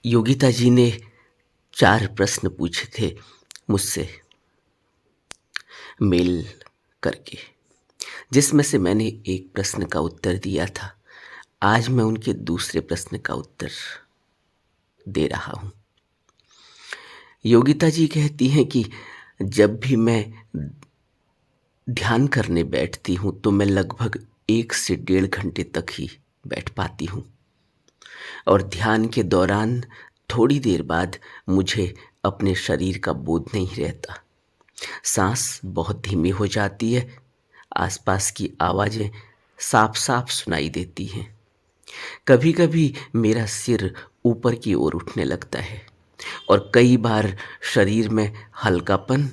योगिता जी ने 4 प्रश्न पूछे थे मुझसे मेल करके, जिसमें से मैंने एक प्रश्न का उत्तर दिया था। आज मैं उनके दूसरे प्रश्न का उत्तर दे रहा हूँ। योगिता जी कहती हैं कि जब भी मैं ध्यान करने बैठती हूँ तो मैं लगभग 1 से 1.5 घंटे तक ही बैठ पाती हूँ और ध्यान के दौरान थोड़ी देर बाद मुझे अपने शरीर का बोध नहीं रहता। सांस बहुत धीमी हो जाती है, आसपास की आवाज़ें साफ-साफ सुनाई देती हैं। कभी-कभी मेरा सिर ऊपर की ओर उठने लगता है और कई बार शरीर में हल्कापन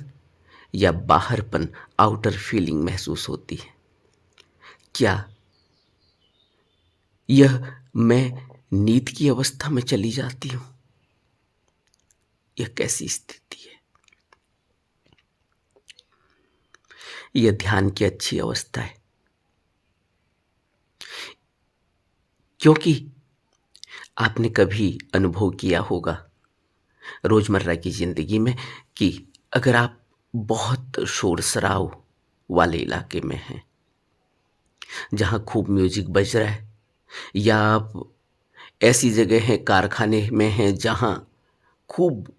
या बाहरपन आउटर फीलिंग महसूस होती है। क्या यह मैं नींद की अवस्था में चली जाती हूँ? यह कैसी स्थिति है? यह ध्यान की अच्छी अवस्था है, क्योंकि आपने कभी अनुभव किया होगा रोज़मर्रा की ज़िंदगी में कि अगर आप बहुत शोर-शराब वाले इलाके में हैं, जहाँ खूब म्यूज़िक बज रहा है, या आप ऐसी जगह हैं, कारखाने में हैं, जहाँ खूब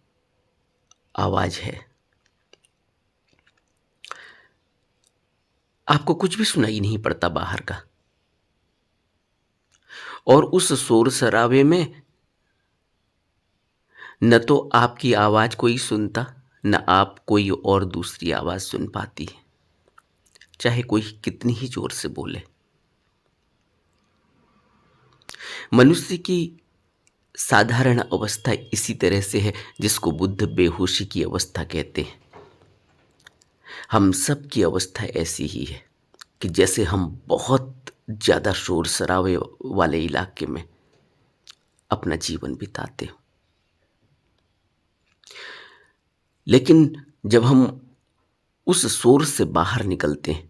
आवाज़ है, आपको कुछ भी सुनाई नहीं पड़ता बाहर का, और उस शोर-शराबे में न तो आपकी आवाज़ कोई सुनता, न आप कोई और दूसरी आवाज़ सुन पाती हैं, चाहे कोई कितनी ही ज़ोर से बोले। मनुष्य की साधारण अवस्था इसी तरह से है, जिसको बुद्ध बेहोशी की अवस्था कहते हैं। हम सब की अवस्था ऐसी ही है कि जैसे हम बहुत ज़्यादा शोर-शराबे वाले इलाके में अपना जीवन बिताते हो। लेकिन जब हम उस शोर से बाहर निकलते हैं,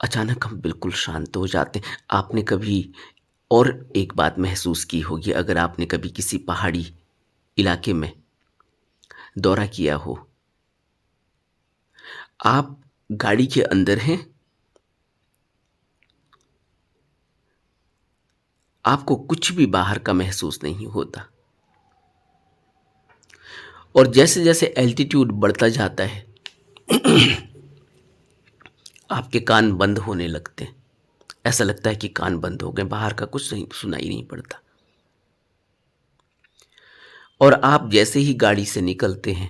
अचानक हम बिल्कुल शांत हो जाते हैं। आपने कभी और एक बात महसूस की होगी, अगर आपने कभी किसी पहाड़ी इलाके में दौरा किया हो, आप गाड़ी के अंदर हैं, आपको कुछ भी बाहर का महसूस नहीं होता, और जैसे-जैसे एल्टीट्यूड बढ़ता जाता है, आपके कान बंद होने लगते हैं। ऐसा लगता है कि कान बंद हो गए, बाहर का कुछ नहीं सुनाई नहीं पड़ता, और आप जैसे ही गाड़ी से निकलते हैं,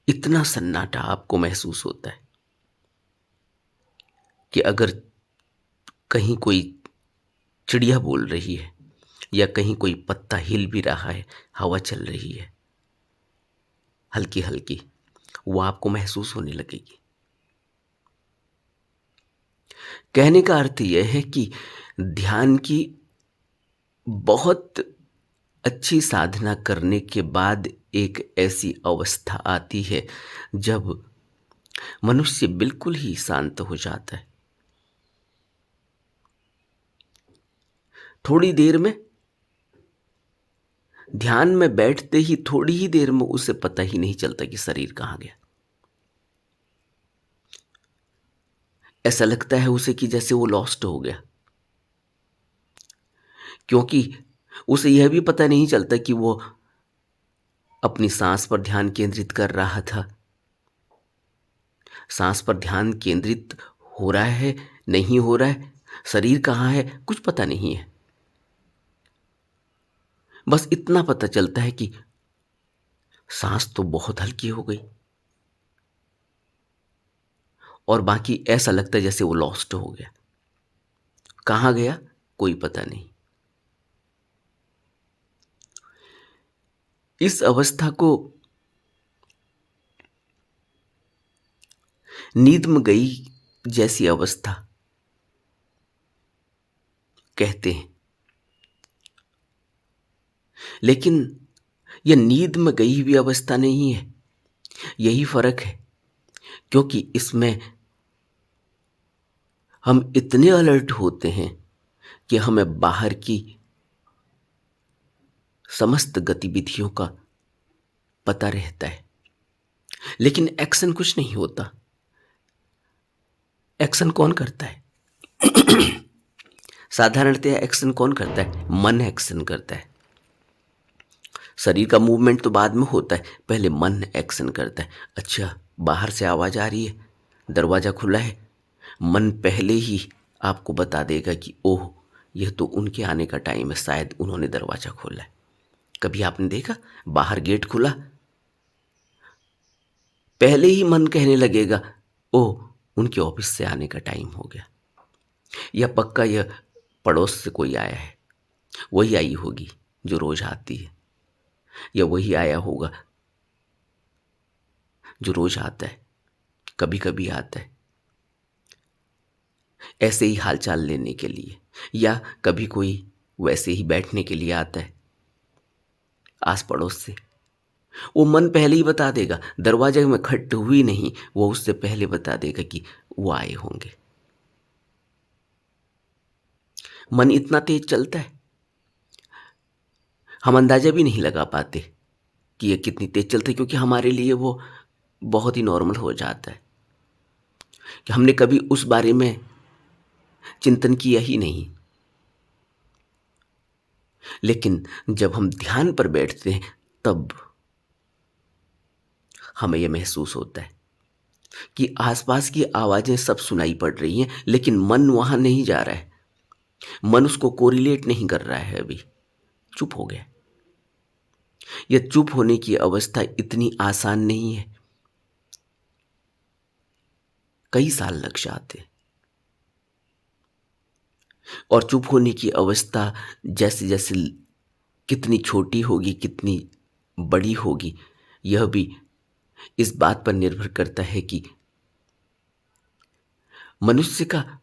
इतना सन्नाटा आपको महसूस होता है कि अगर कहीं कोई चिड़िया बोल रही है या कहीं कोई पत्ता हिल भी रहा है, हवा चल रही है हल्की-हल्की, वो आपको महसूस होने लगेगी। कहने का अर्थ यह है कि ध्यान की बहुत अच्छी साधना करने के बाद एक ऐसी अवस्था आती है जब मनुष्य बिल्कुल ही शांत हो जाता है। थोड़ी देर में, ध्यान में बैठते ही थोड़ी ही देर में उसे पता ही नहीं चलता कि शरीर कहाँ गया। ऐसा लगता है उसे कि जैसे वो लॉस्ट हो गया, क्योंकि उसे यह भी पता नहीं चलता कि वो अपनी सांस पर ध्यान केंद्रित कर रहा था, सांस पर ध्यान केंद्रित हो रहा है, नहीं हो रहा है, शरीर कहाँ है, कुछ पता नहीं है। बस इतना पता चलता है कि सांस तो बहुत हल्की हो गई, और बाकी ऐसा लगता है जैसे वो लॉस्ट हो गया। कहाँ गया, कोई पता नहीं। इस अवस्था को नींद में गई जैसी अवस्था कहते हैं, लेकिन यह नींद में गई हुई अवस्था नहीं है। यही फर्क है, क्योंकि इसमें हम इतने अलर्ट होते हैं कि हमें बाहर की समस्त गतिविधियों का पता रहता है, लेकिन एक्शन कुछ नहीं होता। एक्शन कौन करता है? साधारणतः एक्शन कौन करता है? मन एक्शन करता है। शरीर का मूवमेंट तो बाद में होता है, पहले मन एक्शन करता है। अच्छा, बाहर से आवाज आ रही है, दरवाजा खुला है, मन पहले ही आपको बता देगा कि ओह, यह तो उनके आने का टाइम है, शायद उन्होंने दरवाजा खोला है। कभी आपने देखा बाहर गेट खुला, पहले ही मन कहने लगेगा ओह, उनके ऑफिस से आने का टाइम हो गया, या पक्का यह पड़ोस से कोई आया है, वही आई होगी जो रोज आती है, या वही आया होगा जो रोज आता है, कभी कभी आता है ऐसे ही हालचाल लेने के लिए, या कभी कोई वैसे ही बैठने के लिए आता है आस पड़ोस से। वो मन पहले ही बता देगा, दरवाजे में खट हुई नहीं, वो उससे पहले बता देगा कि वो आए होंगे। मन इतना तेज चलता है, हम अंदाजा भी नहीं लगा पाते कि ये कितनी तेज चलती है, क्योंकि हमारे लिए वो बहुत ही नॉर्मल हो जाता है कि हमने कभी उस बारे में चिंतन किया ही नहीं। लेकिन जब हम ध्यान पर बैठते हैं तब हमें यह महसूस होता है कि आसपास की आवाजें सब सुनाई पड़ रही हैं, लेकिन मन वहां नहीं जा रहा है, मन उसको कोरिलेट नहीं कर रहा है, अभी चुप हो गया। यह चुप होने की अवस्था इतनी आसान नहीं है, कई साल लग जाते हैं। और चुप होने की अवस्था जैसे जैसे कितनी छोटी होगी, कितनी बड़ी होगी, यह भी इस बात पर निर्भर करता है कि मनुष्य का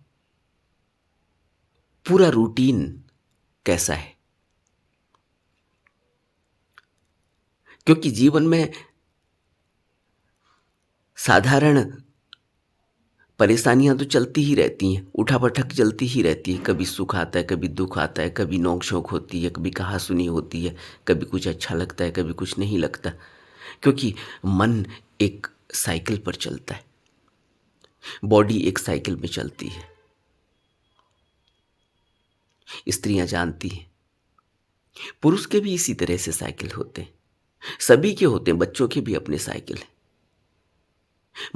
पूरा रूटीन कैसा है। क्योंकि जीवन में साधारण परेशानियां तो चलती ही रहती हैं, उठापटक चलती ही रहती है, कभी सुख आता है, कभी दुख आता है, कभी नोक झोंक होती है, कभी कहासुनी होती है, कभी कुछ अच्छा लगता है, कभी कुछ नहीं लगता। क्योंकि मन एक साइकिल पर चलता है, बॉडी एक साइकिल में चलती है। स्त्रियां जानती हैं, पुरुष के भी इसी तरह से साइकिल होते हैं, सभी के होते हैं, बच्चों के भी अपने साइकिल है।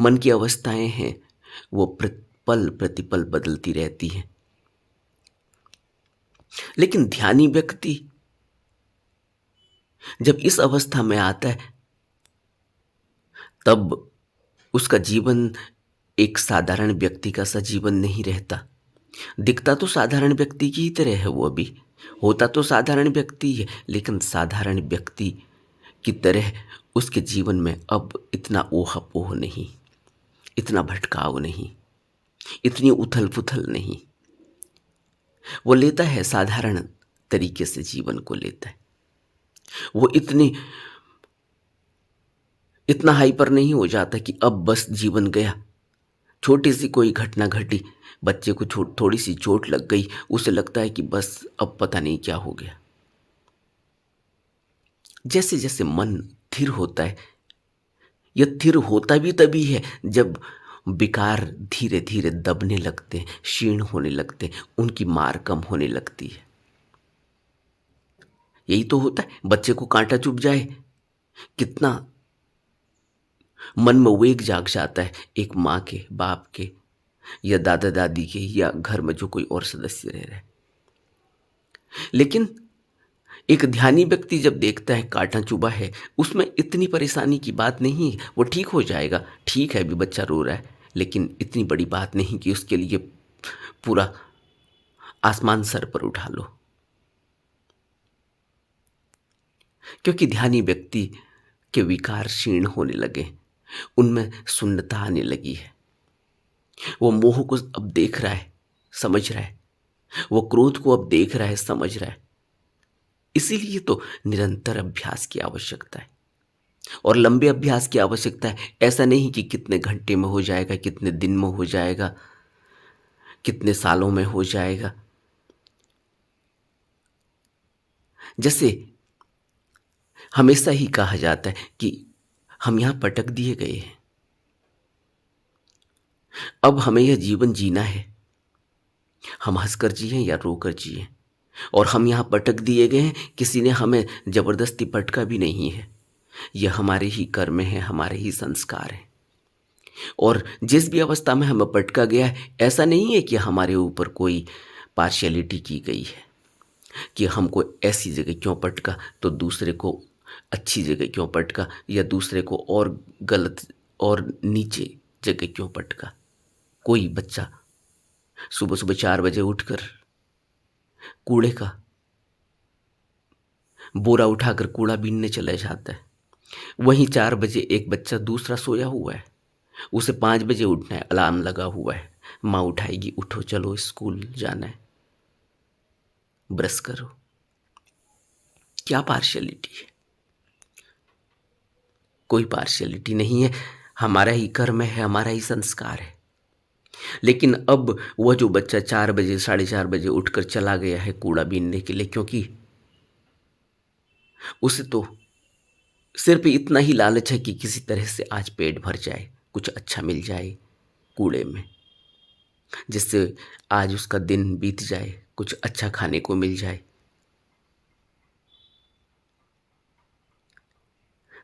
मन की अवस्थाएं हैं, वो पल प्रतिपल बदलती रहती हैं। लेकिन ध्यानी व्यक्ति जब इस अवस्था में आता है तब उसका जीवन एक साधारण व्यक्ति का सा जीवन नहीं रहता। दिखता तो साधारण व्यक्ति की ही तरह है, वो अभी होता तो साधारण व्यक्ति है, लेकिन साधारण व्यक्ति की तरह उसके जीवन में अब इतना ओहा-पोह नहीं, इतना भटकाव नहीं, इतनी उथल पुथल नहीं। वो लेता है साधारण तरीके से, जीवन को लेता है। वो इतना हाइपर नहीं हो जाता कि अब बस जीवन गया। छोटी सी कोई घटना घटी, बच्चे को थोड़ी सी चोट लग गई, उसे लगता है कि बस अब पता नहीं क्या हो गया। जैसे जैसे मन थिर होता है, यह थिर होता भी तभी है जब विकार धीरे धीरे दबने लगते हैं, क्षीण होने लगते हैं, उनकी मार कम होने लगती है। यही तो होता है, बच्चे को कांटा चुभ जाए, कितना मन में वेग जाग जाता है, एक माँ के, बाप के, या दादा दादी के, या घर में जो कोई और सदस्य रह रहे। लेकिन एक ध्यानी व्यक्ति जब देखता है कांटा चुभा है, उसमें इतनी परेशानी की बात नहीं है, वो ठीक हो जाएगा। ठीक है, अभी बच्चा रो रहा है, लेकिन इतनी बड़ी बात नहीं कि उसके लिए पूरा आसमान सर पर उठा लो। क्योंकि ध्यानी व्यक्ति के विकार क्षीण होने लगे, उनमें शून्यता आने लगी है। वो मोह को अब देख रहा है, समझ रहा है, वो क्रोध को अब देख रहा है, समझ रहा है। इसीलिए तो निरंतर अभ्यास की आवश्यकता है, और लंबे अभ्यास की आवश्यकता है। ऐसा नहीं कि कितने घंटे में हो जाएगा, कितने दिन में हो जाएगा, कितने सालों में हो जाएगा। जैसे हमेशा ही कहा जाता है कि हम यहाँ पटक दिए गए हैं, अब हमें यह जीवन जीना है। हम हंसकर जिए या रोकर जिए, और हम यहाँ पटक दिए गए हैं, किसी ने हमें जबरदस्ती पटका भी नहीं है। यह हमारे ही कर्म है, हमारे ही संस्कार हैं। और जिस भी अवस्था में हमें पटका गया है, ऐसा नहीं है कि हमारे ऊपर कोई पार्शियलिटी की गई है कि हमको ऐसी जगह क्यों पटका तो दूसरे को अच्छी जगह क्यों पटका, या दूसरे को और गलत और नीचे जगह क्यों पटका। कोई बच्चा सुबह सुबह 4 बजे उठकर कूड़े का बोरा उठाकर कूड़ा बीनने चला जाता है, वहीं 4 बजे एक बच्चा दूसरा सोया हुआ है, उसे 5 बजे उठना है, अलार्म लगा हुआ है, माँ उठाएगी, उठो चलो स्कूल जाना है, ब्रश करो। क्या पार्शियलिटी है? कोई पार्शियलिटी नहीं है, हमारा ही कर्म है, हमारा ही संस्कार है। लेकिन अब वह जो बच्चा 4 बजे 4:30 बजे उठकर चला गया है कूड़ा बीनने के लिए, क्योंकि उसे तो सिर्फ इतना ही लालच है कि किसी तरह से आज पेट भर जाए, कुछ अच्छा मिल जाए कूड़े में, जिससे आज उसका दिन बीत जाए, कुछ अच्छा खाने को मिल जाए।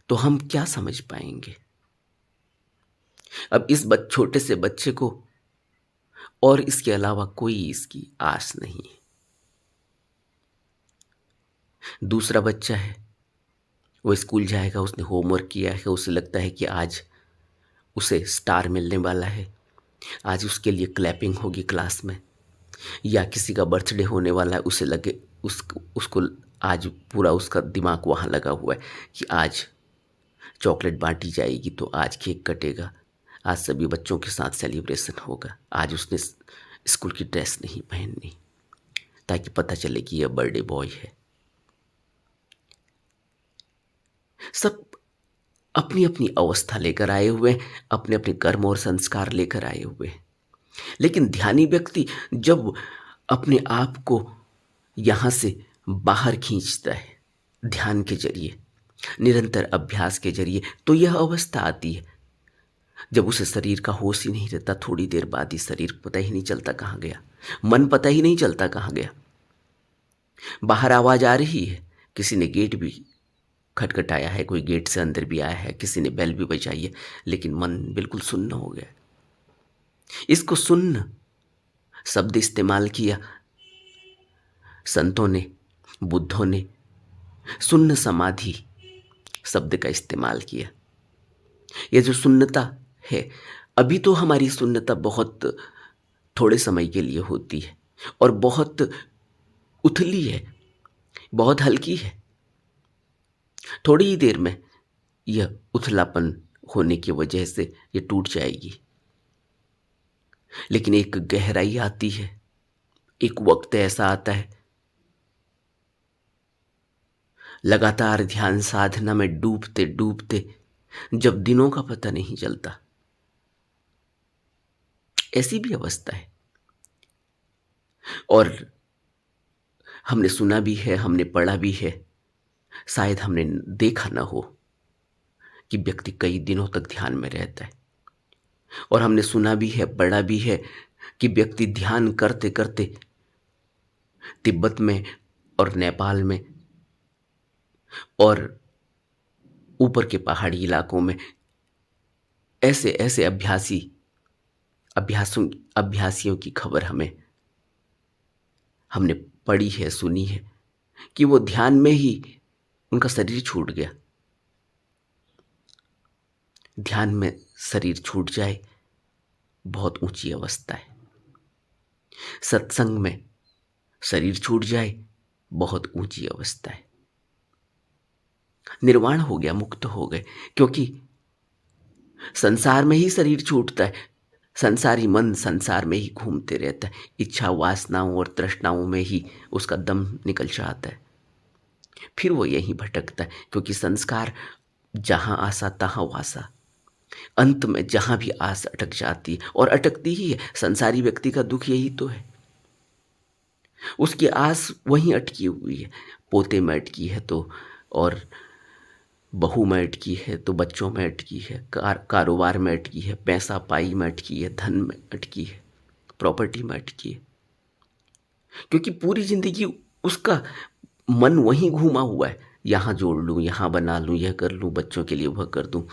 तो हम क्या समझ पाएंगे? अब इस छोटे से बच्चे को और इसके अलावा कोई इसकी आस नहीं है। दूसरा बच्चा है, वो स्कूल जाएगा, उसने होमवर्क किया है, उसे लगता है कि आज उसे स्टार मिलने वाला है, आज उसके लिए क्लैपिंग होगी क्लास में, या किसी का बर्थडे होने वाला है, उसे लगे उसको आज पूरा उसका दिमाग वहाँ लगा हुआ है कि आज चॉकलेट बांटी जाएगी, तो आज केक कटेगा, आज सभी बच्चों के साथ सेलिब्रेशन होगा, आज उसने स्कूल की ड्रेस नहीं पहननी, ताकि पता चले कि यह बर्थडे बॉय है। सब अपनी अपनी अवस्था लेकर आए हुए हैं, अपने अपने कर्म और संस्कार लेकर आए हुए हैं। लेकिन ध्यानी व्यक्ति जब अपने आप को यहाँ से बाहर खींचता है ध्यान के जरिए, निरंतर अभ्यास के जरिए, तो यह अवस्था आती है जब उसे शरीर का होश ही नहीं रहता। थोड़ी देर बाद ही शरीर पता ही नहीं चलता कहाँ गया, मन पता ही नहीं चलता कहाँ गया। बाहर आवाज आ रही है, किसी ने गेट भी खटखटाया है, कोई गेट से अंदर भी आया है, किसी ने बेल भी बजाई है, लेकिन मन बिल्कुल सुन्न हो गया। इसको सुन्न शब्द इस्तेमाल किया संतों ने, बुद्धों ने, सुन्न समाधि शब्द का इस्तेमाल किया। यह जो सुन्नता है, अभी तो हमारी सुन्नता बहुत थोड़े समय के लिए होती है और बहुत उथली है, बहुत हल्की है। थोड़ी ही देर में यह उथलापन होने की वजह से ये टूट जाएगी। लेकिन एक गहराई आती है, एक वक्त ऐसा आता है, लगातार ध्यान साधना में डूबते डूबते जब दिनों का पता नहीं चलता, ऐसी भी अवस्था है। और हमने सुना भी है, हमने पढ़ा भी है, शायद हमने देखा ना हो कि व्यक्ति कई दिनों तक ध्यान में रहता है। और हमने सुना भी है, पढ़ा भी है कि व्यक्ति ध्यान करते करते तिब्बत में और नेपाल में और ऊपर के पहाड़ी इलाकों में ऐसे ऐसे अभ्यासियों की खबर हमने पढ़ी है, सुनी है कि वो ध्यान में ही उनका शरीर छूट गया। ध्यान में शरीर छूट जाए बहुत ऊंची अवस्था है। सत्संग में शरीर छूट जाए बहुत ऊंची अवस्था है। निर्वाण हो गया, मुक्त हो गए, क्योंकि संसार में ही शरीर छूटता है। संसारी मन संसार में ही घूमते रहता है, इच्छा वासनाओं और तृष्णाओं में ही उसका दम निकल जाता है, फिर वो यहीं भटकता है। क्योंकि संस्कार जहां आसा तहां वासा, अंत में जहां भी आस अटक जाती है, और अटकती ही है। संसारी व्यक्ति का दुख यही तो है, उसकी आस वहीं अटकी हुई है, पोते में अटकी है तो, और बहू में अटकी है तो बच्चों में अटकी है, कारोबार में अटकी है, पैसा पाई में अटकी है, धन में अटकी है, प्रॉपर्टी में अटकी है। क्योंकि पूरी जिंदगी उसका मन वहीं घूमा हुआ है, यहाँ जोड़ लूँ, यहाँ बना लूँ, यह कर लूँ, बच्चों के लिए वह कर दूँ।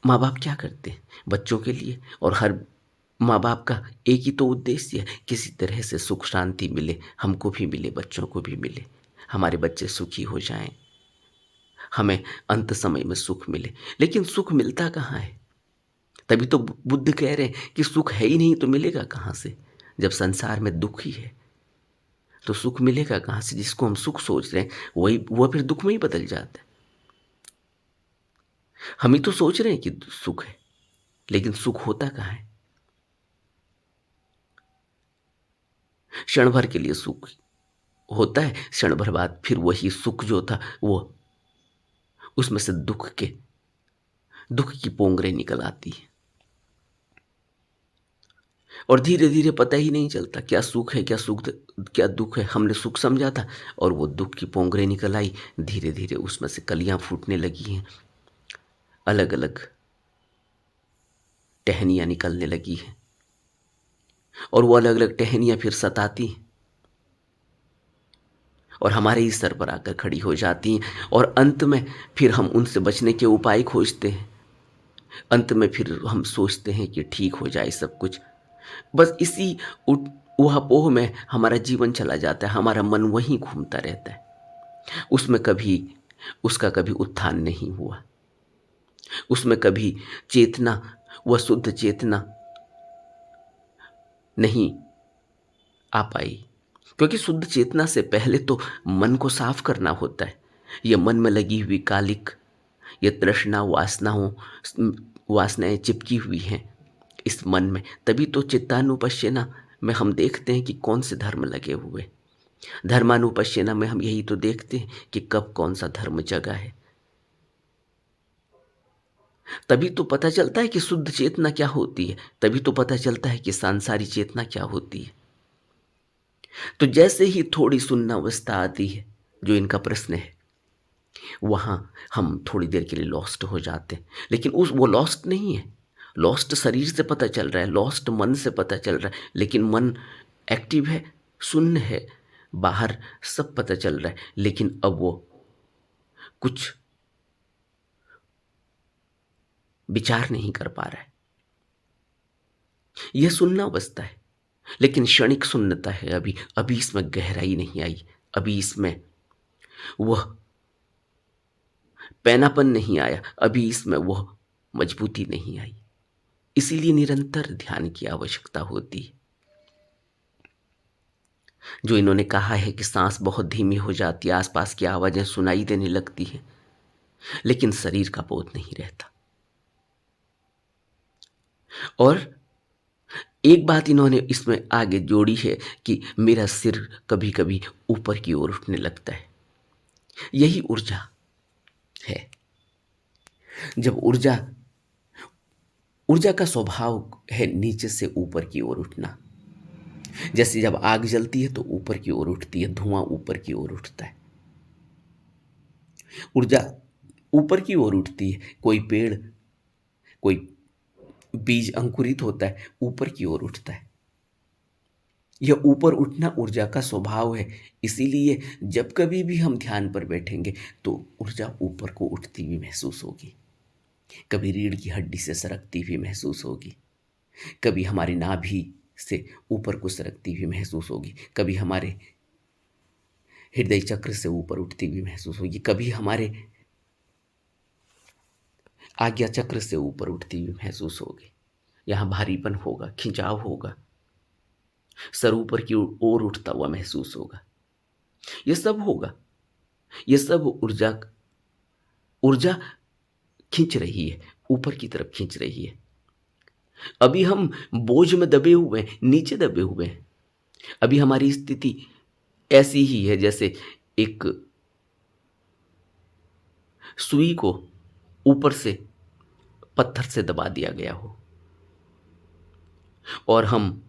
माँ बाप क्या करते हैं बच्चों के लिए, और हर माँ बाप का एक ही तो उद्देश्य है, किसी तरह से सुख शांति मिले, हमको भी मिले, बच्चों को भी मिले, हमारे बच्चे सुखी हो जाएं, हमें अंत समय में सुख मिले। लेकिन सुख मिलता कहाँ है? तभी तो बुद्ध कह रहे हैं कि सुख है ही नहीं तो मिलेगा कहाँ से? जब संसार में दुख ही है तो सुख मिलेगा कहाँ से? जिसको हम सुख सोच रहे हैं वही वह फिर दुख में ही बदल जाता है। हम ही तो सोच रहे हैं कि सुख है, लेकिन सुख होता कहाँ है? क्षण भर के लिए सुख होता है, क्षण भर बाद फिर वही सुख जो था वो उसमें से दुख की पोंगरें निकल आती है, और धीरे धीरे पता ही नहीं चलता क्या सुख है, क्या दुख है। हमने सुख समझा था और वो दुख की पोंगरें निकल आई, धीरे धीरे उसमें से कलियां फूटने लगी हैं, अलग अलग टहनियां निकलने लगी हैं, और वो अलग अलग टहनियां फिर सताती हैं और हमारे ही सर पर आकर खड़ी हो जाती हैं, और अंत में फिर हम उनसे बचने के उपाय खोजते हैं। अंत में फिर हम सोचते हैं कि ठीक हो जाए सब कुछ। बस इसी ऊहापोह में हमारा जीवन चला जाता है, हमारा मन वहीं घूमता रहता है। उसमें कभी उसका कभी उत्थान नहीं हुआ, उसमें कभी चेतना, वह शुद्ध चेतना नहीं आ पाई। क्योंकि शुद्ध चेतना से पहले तो मन को साफ करना होता है। यह मन में लगी हुई कालिक, ये तृष्णा, वासनाएं चिपकी हुई हैं इस मन में, तभी तो चित्तानुपश्यना में हम देखते हैं कि कौन से धर्म लगे हुए। धर्मानुपश्यना में हम यही तो देखते हैं कि कब कौन सा धर्म जगा है। तभी तो पता चलता है कि शुद्ध चेतना क्या होती है, तभी तो पता चलता है कि सांसारिक चेतना क्या होती है। तो जैसे ही थोड़ी सुन्नावस्था आती है, जो इनका प्रश्न है, वहां हम थोड़ी देर के लिए लॉस्ट हो जाते हैं। लेकिन वो लॉस्ट नहीं है। लॉस्ट शरीर से पता चल रहा है, लॉस्ट मन से पता चल रहा है, लेकिन मन एक्टिव है, शून्य है, बाहर सब पता चल रहा है, लेकिन अब वो कुछ विचार नहीं कर पा रहा है। यह सुनना अवस्था है, लेकिन क्षणिक सुन्नता है। अभी अभी इसमें गहराई नहीं आई, अभी इसमें वह पैनापन नहीं आया, अभी इसमें वह मजबूती नहीं आई। इसीलिए निरंतर ध्यान की आवश्यकता होती है। जो इन्होंने कहा है कि सांस बहुत धीमी हो जाती है, आसपास की आवाजें सुनाई देने लगती हैं, लेकिन शरीर का बोध नहीं रहता। और एक बात इन्होंने इसमें आगे जोड़ी है कि मेरा सिर कभी कभी ऊपर की ओर उठने लगता है। यही ऊर्जा है। जब ऊर्जा का स्वभाव है नीचे से ऊपर की ओर उठना। जैसे जब आग जलती है तो ऊपर की ओर उठती है, धुआं ऊपर की ओर उठता है, ऊर्जा ऊपर की ओर उठती है। कोई पेड़, कोई बीज अंकुरित होता है, ऊपर की ओर उठता है। यह ऊपर उठना ऊर्जा का स्वभाव है। इसीलिए जब कभी भी हम ध्यान पर बैठेंगे तो ऊर्जा ऊपर को उठती हुई महसूस होगी। कभी रीढ़ की हड्डी से सरकती हुई महसूस होगी, कभी हमारी नाभि से ऊपर को सरकती हुई महसूस होगी, कभी हमारे हृदय चक्र से ऊपर उठती हुई महसूस होगी, कभी हमारे आज्ञा चक्र से ऊपर उठती हुई महसूस होगी। यहाँ भारीपन होगा, खिंचाव होगा, सर ऊपर की ओर उठता हुआ महसूस होगा। यह सब होगा। यह सब ऊर्जा खींच रही है, ऊपर की तरफ खींच रही है। अभी हम बोझ में दबे हुए हैं, नीचे दबे हुए हैं। अभी हमारी स्थिति ऐसी ही है जैसे एक सुई को ऊपर से पत्थर से दबा दिया गया हो और हम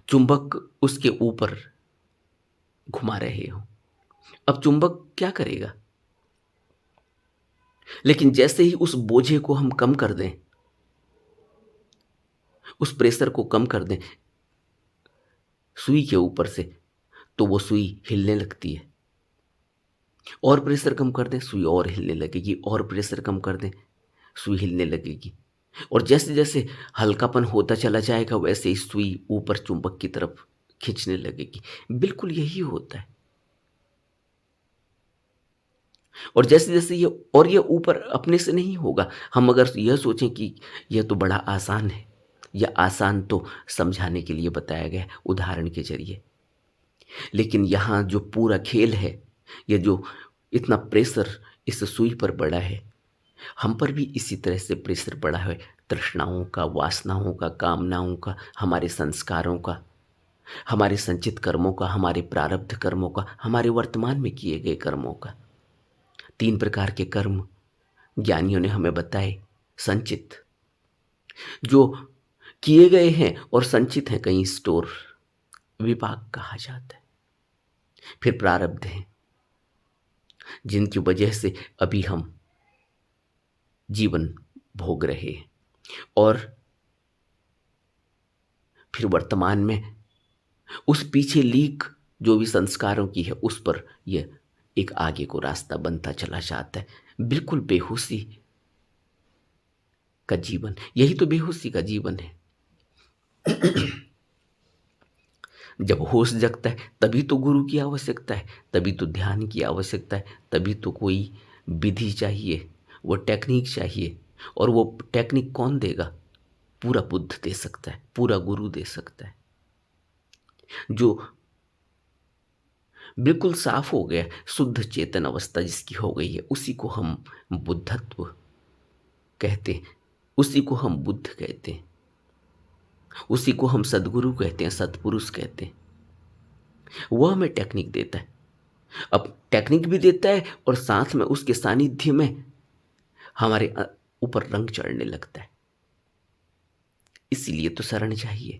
चुंबक उसके ऊपर घुमा रहे हो। अब चुंबक क्या करेगा? लेकिन जैसे ही उस बोझे को हम कम कर दें, उस प्रेशर को कम कर दें सुई के ऊपर से, तो वो सुई हिलने लगती है। और प्रेशर कम कर दें, सुई और हिलने लगेगी, और प्रेशर कम कर दें, सुई हिलने लगेगी। और जैसे जैसे हल्कापन होता चला जाएगा वैसे ही सुई ऊपर चुंबक की तरफ खींचने लगेगी। बिल्कुल यही होता है। और जैसे जैसे ये ऊपर अपने से नहीं होगा। हम अगर यह सोचें कि यह तो बड़ा आसान है, यह आसान तो समझाने के लिए बताया गया है उदाहरण के जरिए, लेकिन यहाँ जो पूरा खेल है, ये जो इतना प्रेशर इस सुई पर पड़ा है, हम पर भी इसी तरह से प्रेशर पड़ा है। तृष्णाओं का, वासनाओं का, कामनाओं का, हमारे संस्कारों का, हमारे संचित कर्मों का, हमारे प्रारब्ध कर्मों का, हमारे वर्तमान में किए गए कर्मों का। 3 प्रकार के कर्म ज्ञानियों ने हमें बताए। संचित, जो किए गए हैं और संचित हैं कहीं स्टोर, विपाक कहा जाता है। फिर प्रारब्ध हैं, जिनकी वजह से अभी हम जीवन भोग रहे हैं। और फिर वर्तमान में उस पीछे लीक जो भी संस्कारों की है उस पर यह एक आगे को रास्ता बनता चला जाता है। बिल्कुल बेहोशी का जीवन, यही तो बेहोशी का जीवन है। जब होश जगता है तभी तो गुरु की आवश्यकता है, तभी तो ध्यान की आवश्यकता है, तभी तो कोई विधि चाहिए, वो टेक्निक चाहिए। और वो टेक्निक कौन देगा? पूरा बुद्ध दे सकता है, पूरा गुरु दे सकता है, जो बिल्कुल साफ हो गया, शुद्ध चेतन अवस्था जिसकी हो गई है, उसी को हम बुद्धत्व कहते हैं, उसी को हम बुद्ध कहते हैं, उसी को हम सद्गुरु कहते हैं, सत्पुरुष कहते हैं। वह हमें टेक्निक देता है। अब टेक्निक भी देता है और साथ में उसके सानिध्य में हमारे ऊपर रंग चढ़ने लगता है। इसीलिए तो शरण चाहिए,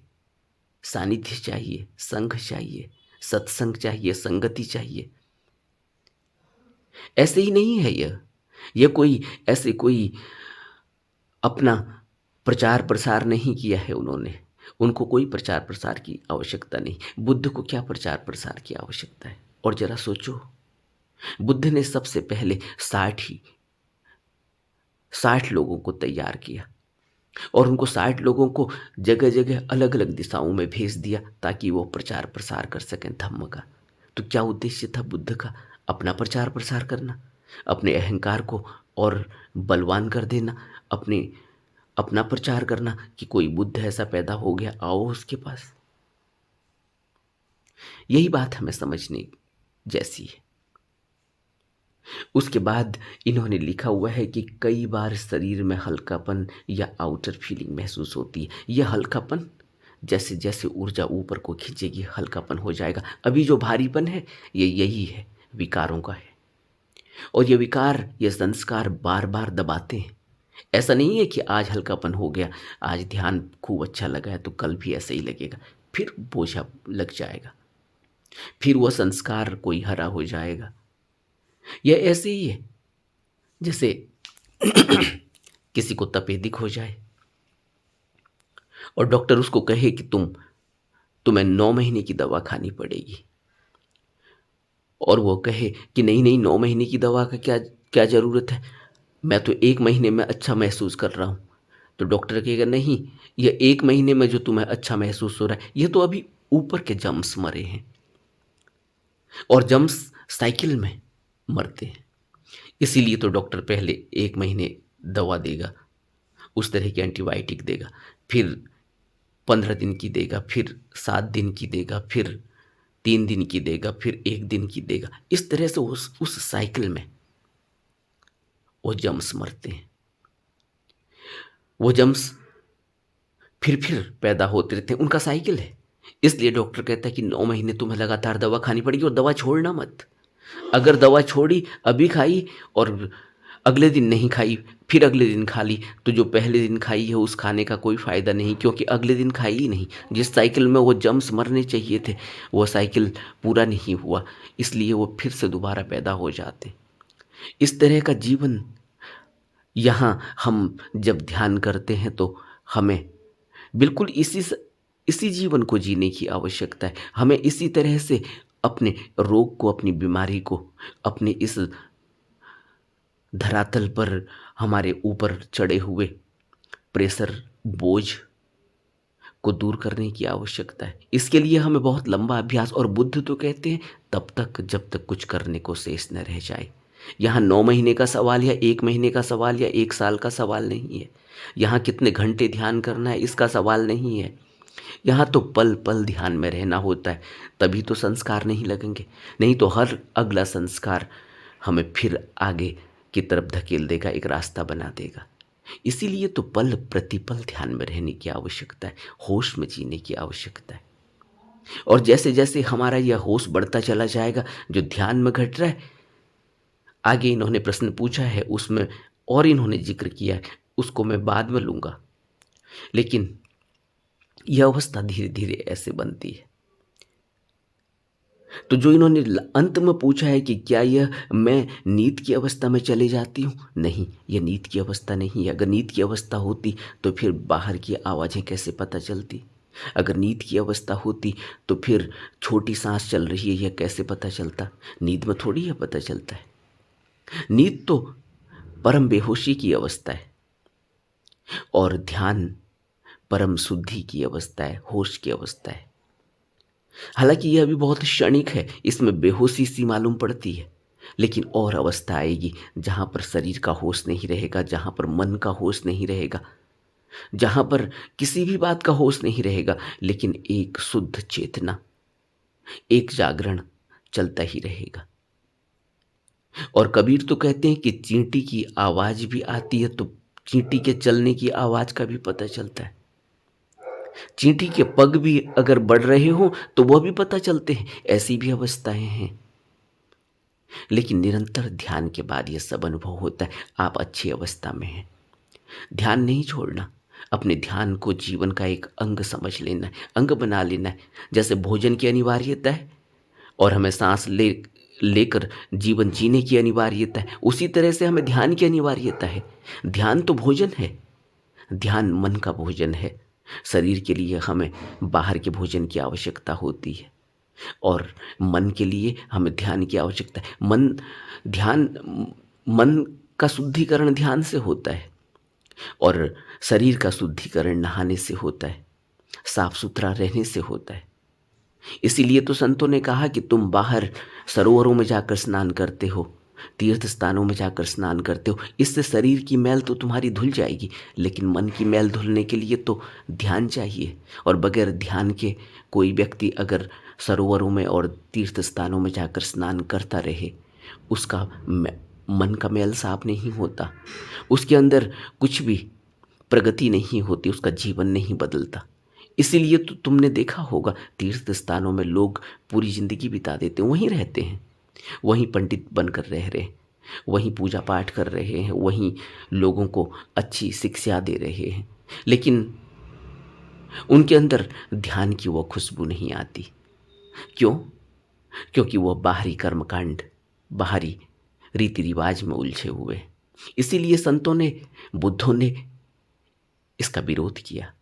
सानिध्य चाहिए, संघ चाहिए, सत्संग चाहिए, संगति चाहिए। ऐसे ही नहीं है यह कोई ऐसे कोई अपना प्रचार प्रसार नहीं किया है उन्होंने, उनको कोई प्रचार प्रसार की आवश्यकता नहीं। बुद्ध को क्या प्रचार प्रसार की आवश्यकता है? और जरा सोचो, बुद्ध ने सबसे पहले 60 लोगों को तैयार किया और उनको 60 लोगों को जगह जगह अलग अलग दिशाओं में भेज दिया ताकि वो प्रचार प्रसार कर सकें धम्म का। तो क्या उद्देश्य था बुद्ध का? अपना प्रचार प्रसार करना, अपने अहंकार को और बलवान कर देना, अपना प्रचार करना कि कोई बुद्ध ऐसा पैदा हो गया, आओ उसके पास। यही बात हमें समझने जैसी है। उसके बाद इन्होंने लिखा हुआ है कि कई बार शरीर में हल्कापन या आउटर फीलिंग महसूस होती है। यह हल्कापन जैसे जैसे ऊर्जा ऊपर को खींचेगी हल्कापन हो जाएगा। अभी जो भारीपन है ये यही है, विकारों का है। और ये विकार, ये संस्कार बार बार दबाते हैं। ऐसा नहीं है कि आज हल्कापन हो गया, आज ध्यान खूब अच्छा लगा है तो कल भी ऐसे ही लगेगा, फिर बोझा लग जाएगा, फिर वो संस्कार कोई हरा हो जाएगा। यह ऐसे ही है जैसे किसी को तपेदिक हो जाए और डॉक्टर उसको कहे कि तुम्हें 9 महीने की दवा खानी पड़ेगी, और वो कहे कि नहीं नहीं 9 महीने की दवा का क्या क्या ज़रूरत है, मैं तो 1 महीने में अच्छा महसूस कर रहा हूँ। तो डॉक्टर कहेगा नहीं, ये 1 महीने में जो तुम्हें अच्छा महसूस हो रहा है ये तो अभी ऊपर के जम्स मरे हैं, और जम्स साइकिल में मरते हैं। इसीलिए तो डॉक्टर पहले 1 महीने दवा देगा, उस तरह की एंटीबायोटिक देगा, फिर 15 दिन की देगा, फिर 7 दिन की देगा, फिर 3 दिन की देगा, फिर 1 दिन की देगा। इस तरह से उस साइकिल में वो जम्स मरते हैं। वो जम्स फिर पैदा होते रहते हैं, उनका साइकिल है। इसलिए डॉक्टर कहता है कि 9 महीने तुम्हें लगातार दवा खानी पड़ेगी और दवा छोड़ना मत। अगर दवा छोड़ी, अभी खाई और अगले दिन नहीं खाई, फिर अगले दिन खा ली, तो जो पहले दिन खाई है उस खाने का कोई फ़ायदा नहीं, क्योंकि अगले दिन खाई ही नहीं। जिस साइकिल में वो जम्स मरने चाहिए थे वो साइकिल पूरा नहीं हुआ, इसलिए वो फिर से दोबारा पैदा हो जाते। इस तरह का जीवन यहाँ हम जब ध्यान करते हैं तो हमें बिल्कुल इसी जीवन को जीने की आवश्यकता है। हमें इसी तरह से अपने रोग को, अपनी बीमारी को, अपने इस धरातल पर हमारे ऊपर चढ़े हुए प्रेशर, बोझ को दूर करने की आवश्यकता है। इसके लिए हमें बहुत लंबा अभ्यास, और बुद्ध तो कहते हैं तब तक जब तक कुछ करने को शेष न रह जाए। यहाँ 9 महीने का सवाल या 1 महीने का सवाल या 1 साल का सवाल नहीं है। यहाँ कितने घंटे ध्यान करना है इसका सवाल नहीं है। यहाँ तो पल पल ध्यान में रहना होता है, तभी तो संस्कार नहीं लगेंगे। नहीं तो हर अगला संस्कार हमें फिर आगे की तरफ धकेल देगा, एक रास्ता बना देगा। इसीलिए तो पल प्रतिपल ध्यान में रहने की आवश्यकता है, होश में जीने की आवश्यकता है। और जैसे जैसे हमारा यह होश बढ़ता चला जाएगा, जो ध्यान में घट रहा है, आगे इन्होंने प्रश्न पूछा है उसमें और इन्होंने जिक्र किया है, उसको मैं बाद में लूँगा। लेकिन यह अवस्था धीरे धीरे ऐसे बनती है। तो जो इन्होंने अंत में पूछा है कि क्या यह मैं नींद की अवस्था में चले जाती हूँ, नहीं, यह नींद की अवस्था नहीं है। अगर नींद की अवस्था होती तो फिर बाहर की आवाज़ें कैसे पता चलती? अगर नींद की अवस्था होती तो फिर छोटी सांस चल रही है यह कैसे पता चलता? नींद में थोड़ी यह पता चलता है। नींद तो परम बेहोशी की अवस्था है, और ध्यान परम शुद्धि की अवस्था है, होश की अवस्था है। हालांकि यह अभी बहुत क्षणिक है, इसमें बेहोशी सी मालूम पड़ती है, लेकिन और अवस्था आएगी जहाँ पर शरीर का होश नहीं रहेगा, जहाँ पर मन का होश नहीं रहेगा, जहाँ पर किसी भी बात का होश नहीं रहेगा, लेकिन एक शुद्ध चेतना, एक जागरण चलता ही रहेगा। और कबीर तो कहते हैं कि चींटी की आवाज़ भी आती है तो चींटी के चलने की आवाज़ का भी पता चलता है। चींटी के पग भी अगर बढ़ रहे हो तो वह भी पता चलते हैं। ऐसी भी अवस्थाएं हैं। लेकिन निरंतर ध्यान के बाद यह सब अनुभव होता है, आप अच्छी अवस्था में हैं। ध्यान नहीं छोड़ना, अपने ध्यान को जीवन का एक अंग समझ लेना है, अंग बना लेना है। जैसे भोजन की अनिवार्यता है और हमें सांस लेकर जीवन जीने की अनिवार्यता है, उसी तरह से हमें ध्यान की अनिवार्यता है। ध्यान तो भोजन है, ध्यान मन का भोजन है। शरीर के लिए हमें बाहर के भोजन की आवश्यकता होती है, और मन के लिए हमें ध्यान की आवश्यकता है। मन का शुद्धिकरण ध्यान से होता है, और शरीर का शुद्धिकरण नहाने से होता है, साफ सुथरा रहने से होता है। इसीलिए तो संतों ने कहा कि तुम बाहर सरोवरों में जाकर स्नान करते हो, तीर्थ स्थानों में जाकर स्नान करते हो, इससे शरीर की मैल तो तुम्हारी धुल जाएगी, लेकिन मन की मैल धुलने के लिए तो ध्यान चाहिए। और बगैर ध्यान के कोई व्यक्ति अगर सरोवरों में और तीर्थ स्थानों में जाकर स्नान करता रहे, उसका मन का मैल साफ नहीं होता, उसके अंदर कुछ भी प्रगति नहीं होती, उसका जीवन नहीं बदलता। इसीलिए तो तुमने देखा होगा तीर्थ स्थानों में लोग पूरी जिंदगी बिता देते हैं, वहीं रहते हैं, वहीं पंडित बनकर रह रहे हैं, वहीं पूजा पाठ कर रहे हैं, वहीं लोगों को अच्छी शिक्षा दे रहे हैं, लेकिन उनके अंदर ध्यान की वो खुशबू नहीं आती। क्यों? क्योंकि वह बाहरी कर्मकांड, बाहरी रीति रिवाज में उलझे हुए हैं। इसीलिए संतों ने, बुद्धों ने इसका विरोध किया।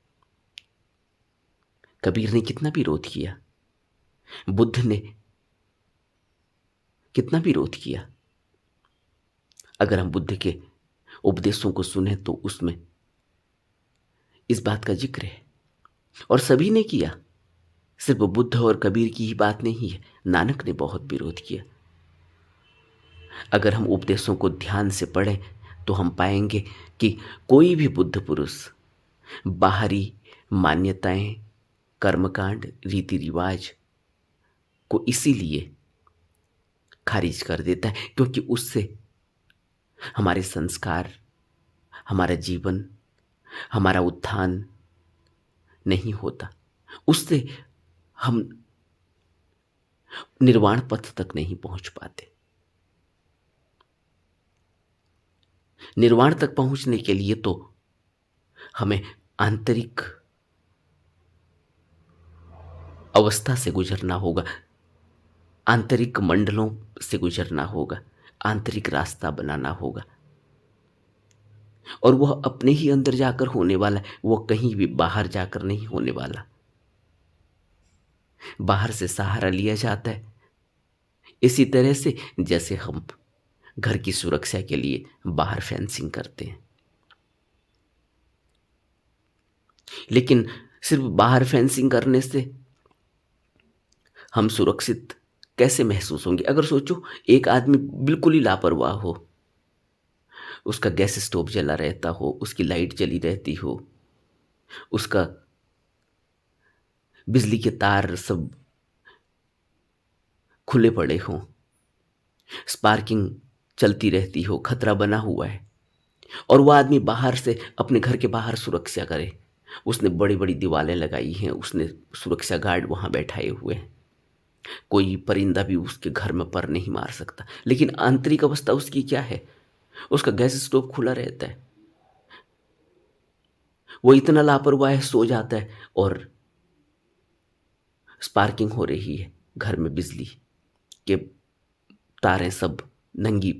कबीर ने कितना विरोध किया, बुद्ध ने कितना विरोध किया। अगर हम बुद्ध के उपदेशों को सुने तो उसमें इस बात का जिक्र है, और सभी ने किया, सिर्फ बुद्ध और कबीर की ही बात नहीं है, नानक ने बहुत विरोध किया। अगर हम उपदेशों को ध्यान से पढ़ें तो हम पाएंगे कि कोई भी बुद्ध पुरुष बाहरी मान्यताएं, कर्मकांड, रीति रिवाज को इसीलिए खारिज कर देता है क्योंकि उससे हमारे संस्कार, हमारा जीवन, हमारा उत्थान नहीं होता, उससे हम निर्वाण पथ तक नहीं पहुंच पाते। निर्वाण तक पहुंचने के लिए तो हमें आंतरिक अवस्था से गुजरना होगा, आंतरिक मंडलों से गुजरना होगा, आंतरिक रास्ता बनाना होगा। और वह अपने ही अंदर जाकर होने वाला है, वो कहीं भी बाहर जाकर नहीं होने वाला। बाहर से सहारा लिया जाता है, इसी तरह से जैसे हम घर की सुरक्षा के लिए बाहर फेंसिंग करते हैं। लेकिन सिर्फ बाहर फेंसिंग करने से हम सुरक्षित कैसे महसूस होंगे? अगर सोचो, एक आदमी बिल्कुल ही लापरवाह हो, उसका गैस स्टोव जला रहता हो, उसकी लाइट जली रहती हो, उसका बिजली के तार सब खुले पड़े हों, स्पार्किंग चलती रहती हो, खतरा बना हुआ है, और वह आदमी बाहर से अपने घर के बाहर सुरक्षा करे। उसने बड़ी बड़ी दीवारें लगाई हैं, उसने सुरक्षा गार्ड वहां बैठाए हुए हैं, कोई परिंदा भी उसके घर में पर नहीं मार सकता। लेकिन आंतरिक अवस्था उसकी क्या है? उसका गैस स्टोव खुला रहता है, वो इतना लापरवाह है, सो जाता है और स्पार्किंग हो रही है, घर में बिजली के तारें सब नंगी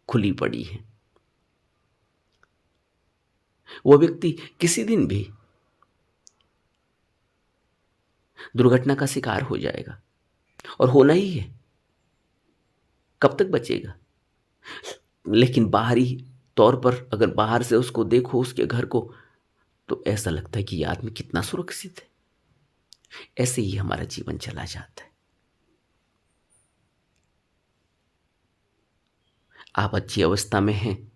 खुली पड़ी हैं। वो व्यक्ति किसी दिन भी दुर्घटना का शिकार हो जाएगा, और होना ही है। कब तक बचेगा? लेकिन बाहरी तौर पर अगर बाहर से उसको देखो, उसके घर को, तो ऐसा लगता है कि ये आदमी कितना सुरक्षित है। ऐसे ही हमारा जीवन चला जाता है। आप अच्छी अवस्था में हैं,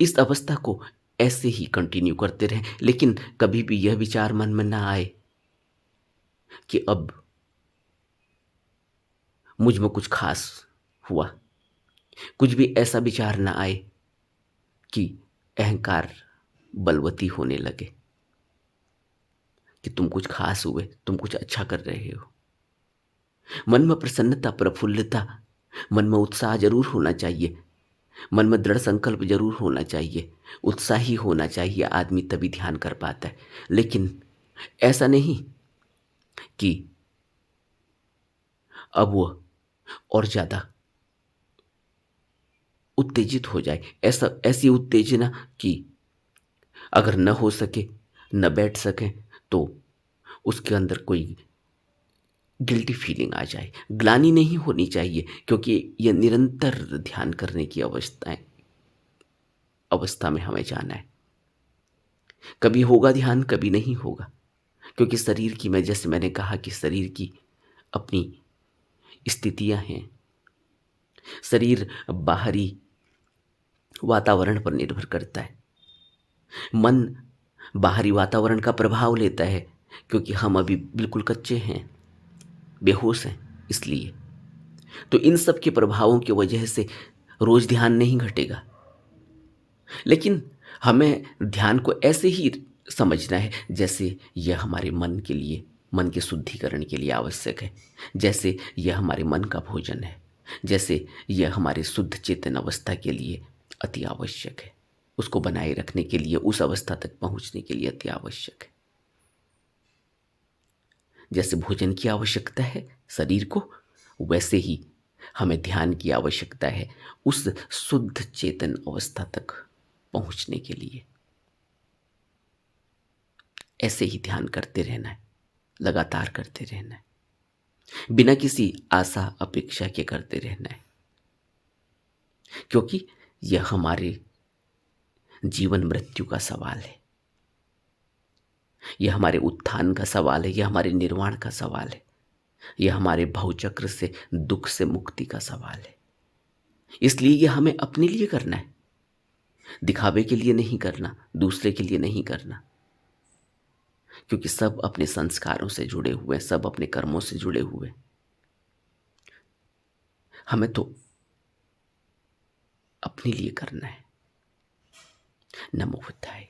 इस अवस्था को ऐसे ही कंटिन्यू करते रहें, लेकिन कभी भी यह विचार मन में ना आए कि अब मुझ में कुछ खास हुआ। कुछ भी ऐसा विचार ना आए कि अहंकार बलवती होने लगे, कि तुम कुछ खास हुए, तुम कुछ अच्छा कर रहे हो। मन में प्रसन्नता, प्रफुल्लता, मन में उत्साह जरूर होना चाहिए, मन में दृढ़ संकल्प जरूर होना चाहिए, उत्साही होना चाहिए आदमी, तभी ध्यान कर पाता है। लेकिन ऐसा नहीं कि अब वो और ज्यादा उत्तेजित हो जाए। ऐसी उत्तेजना कि अगर न हो सके, न बैठ सके, तो उसके अंदर कोई गिल्टी फीलिंग आ जाए। ग्लानि नहीं होनी चाहिए, क्योंकि यह निरंतर ध्यान करने की अवस्था में हमें जाना है। कभी होगा ध्यान, कभी नहीं होगा, क्योंकि शरीर की, जैसे मैंने कहा कि शरीर की अपनी स्थितियां हैं। शरीर बाहरी वातावरण पर निर्भर करता है। मन बाहरी वातावरण का प्रभाव लेता है, क्योंकि हम अभी बिल्कुल कच्चे हैं, बेहोश हैं, इसलिए तो इन सब के प्रभावों की वजह से रोज ध्यान नहीं घटेगा। लेकिन हमें ध्यान को ऐसे ही समझना है जैसे यह हमारे मन के लिए, मन के शुद्धिकरण के लिए आवश्यक है, जैसे यह हमारे मन का भोजन है, जैसे यह हमारे शुद्ध चेतन अवस्था के लिए अति आवश्यक है, उसको बनाए रखने के लिए, उस अवस्था तक पहुंचने के लिए अति आवश्यक है। जैसे भोजन की आवश्यकता है शरीर को, वैसे ही हमें ध्यान की आवश्यकता है उस शुद्ध चेतन अवस्था तक पहुंचने के लिए। ऐसे ही ध्यान करते रहना है, लगातार करते रहना है, बिना किसी आशा अपेक्षा के करते रहना है, क्योंकि यह हमारे जीवन मृत्यु का सवाल है, यह हमारे उत्थान का सवाल है, यह हमारे निर्वाण का सवाल है, यह हमारे भवचक्र से, दुख से मुक्ति का सवाल है। इसलिए यह हमें अपने लिए करना है, दिखावे के लिए नहीं करना, दूसरे के लिए नहीं करना, क्योंकि सब अपने संस्कारों से जुड़े हुए हैं, सब अपने कर्मों से जुड़े हुए हैं। हमें तो अपने लिए करना है। नमो बुद्धाय।